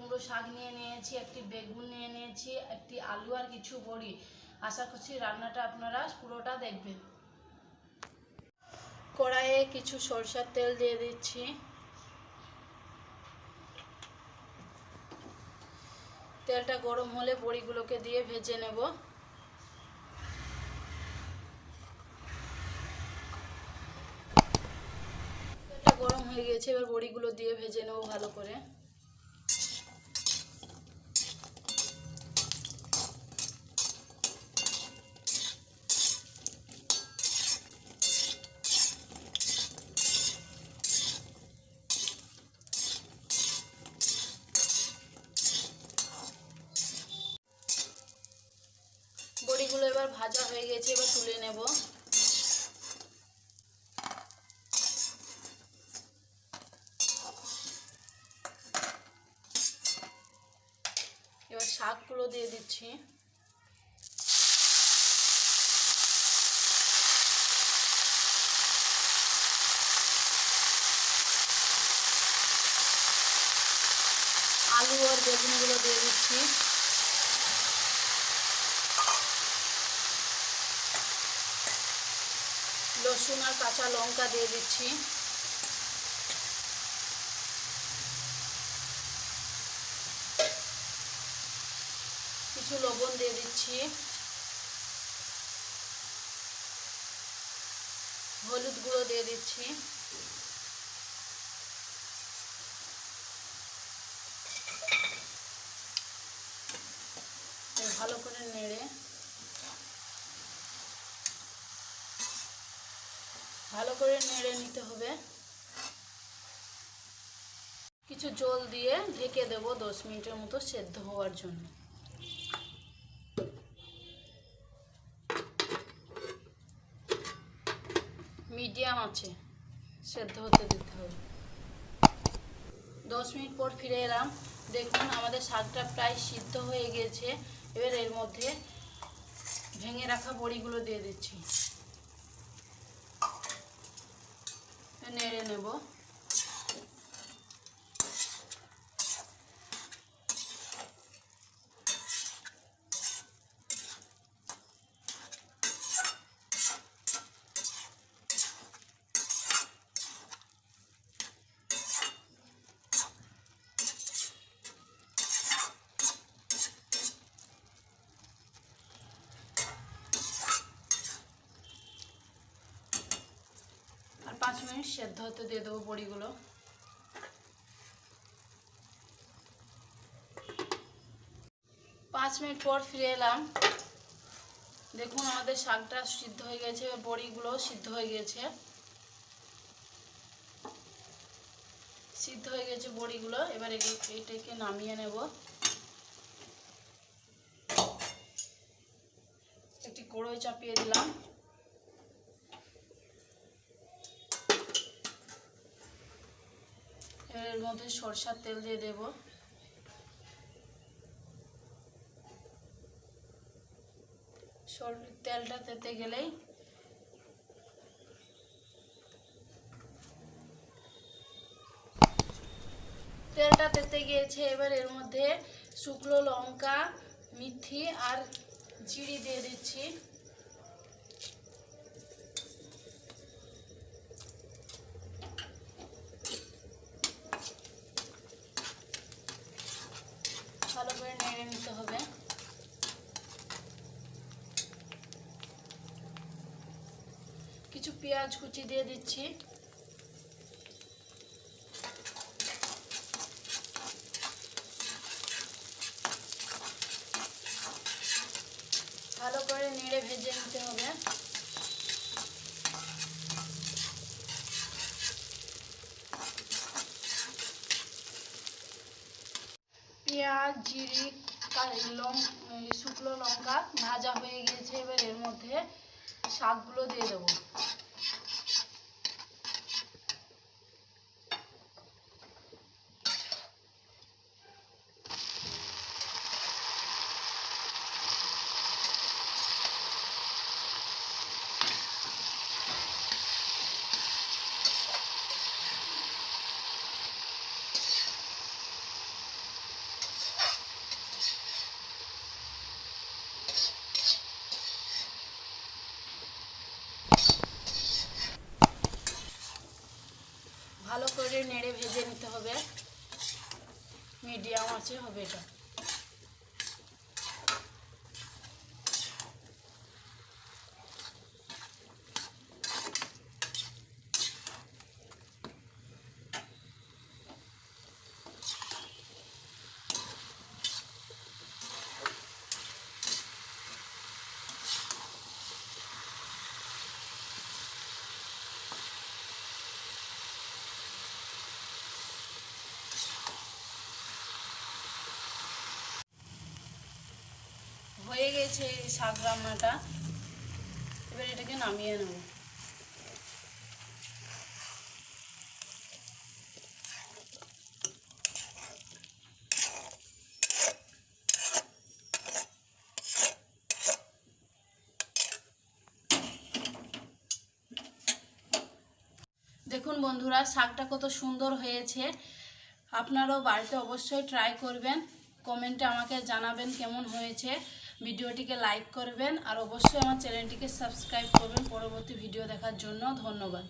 কুমড়ো শাক নিয়ে নিয়েছি, একটি বেগুন নিয়ে নিয়েছি, একটি আলু আর কিছু বড়ি। আশা করছি রান্নাটা আপনারা পুরোটা দেখবেন। কড়াইয়ে কিছু সরষের তেল দিয়ে দিচ্ছি। তেলটা গরম হলে বড়িগুলোকে দিয়ে ভেজে নেব। তেলটা গরম হয়ে গেছে, এবার বড়িগুলো দিয়ে ভেজে নেব ভালো করে। বড়িগুলো এবার ভাজা হয়ে গেছে, এবার তুলে নেব। এবার শাকগুলো দিয়ে দিচ্ছি। আলু আর বেগুনগুলো দিয়ে দিচ্ছি। রসুন আর কাঁচা লঙ্কা দিয়ে দিচ্ছি। কিছু লবণ দিয়ে দিচ্ছি। হলুদ গুঁড়ো দিয়ে দিচ্ছি। ভালো করে নেড়ে নিতে হবে। কিছু জল দিয়ে ঢেকে দেব 10 মিনিটের মতো সেদ্ধ হওয়ার জন্য। মিডিয়াম আছে সেদ্ধ হতে দিতে হবে। 10 মিনিট পর ফিরে এলাম। দেখুন আমাদের শাকটা প্রায় সিদ্ধ হয়ে গেছে। এবার এর মধ্যে ভেঙে রাখা বড়িগুলো দিয়ে দিচ্ছি। নেড়ে নেব। আর 5 মিনিট সেদ্ধ হতে দিয়ে দেবো বড়িগুলো। পাঁচ মিনিট পর ফিরে এলাম। দেখুন আমাদের শাকটা সিদ্ধ হয়ে গেছে, বড়িগুলো সিদ্ধ হয়ে গেছে। বড়িগুলো। এবার এইটাকে নামিয়ে নেব। একটি কড়াই চাপিয়ে দিলাম। এর মধ্যে সরষের তেল দিয়ে দেব। তেলটা তেতে গেলেই তেলটা তেতে গিয়েছে। এবার এর মধ্যে শুকনো লঙ্কা, মেথি আর জিরে দিয়ে দিচ্ছি। ভালো করে নেড়ে নিতে হবে। কিছু পেঁয়াজ কুচি দিয়ে দিচ্ছি। ভালো করে নেড়ে ভেজে নিতে হবে। পেঁয়াজ, জিরে, শুকনো লঙ্কা ভাজা হয়ে গিয়েছে। এবার এর মধ্যে শাকগুলো দিয়ে দেবো। মিডিয়াম আছে হবে এটা। হয়ে গেছে এই শাক রান্নাটা, এবার এটাকে নামিয়ে নেব। দেখুন বন্ধুরা, শাকটা কত সুন্দর হয়েছে। আপনারাও বাড়িতে অবশ্যই ট্রাই করবেন, কমেন্টে আমাকে জানাবেন কেমন হয়েছে। ভিডিওটিকে লাইক করবেন আর অবশ্যই আমার চ্যানেলটিকে সাবস্ক্রাইব করবেন পরবর্তী ভিডিও দেখার জন্য। ধন্যবাদ।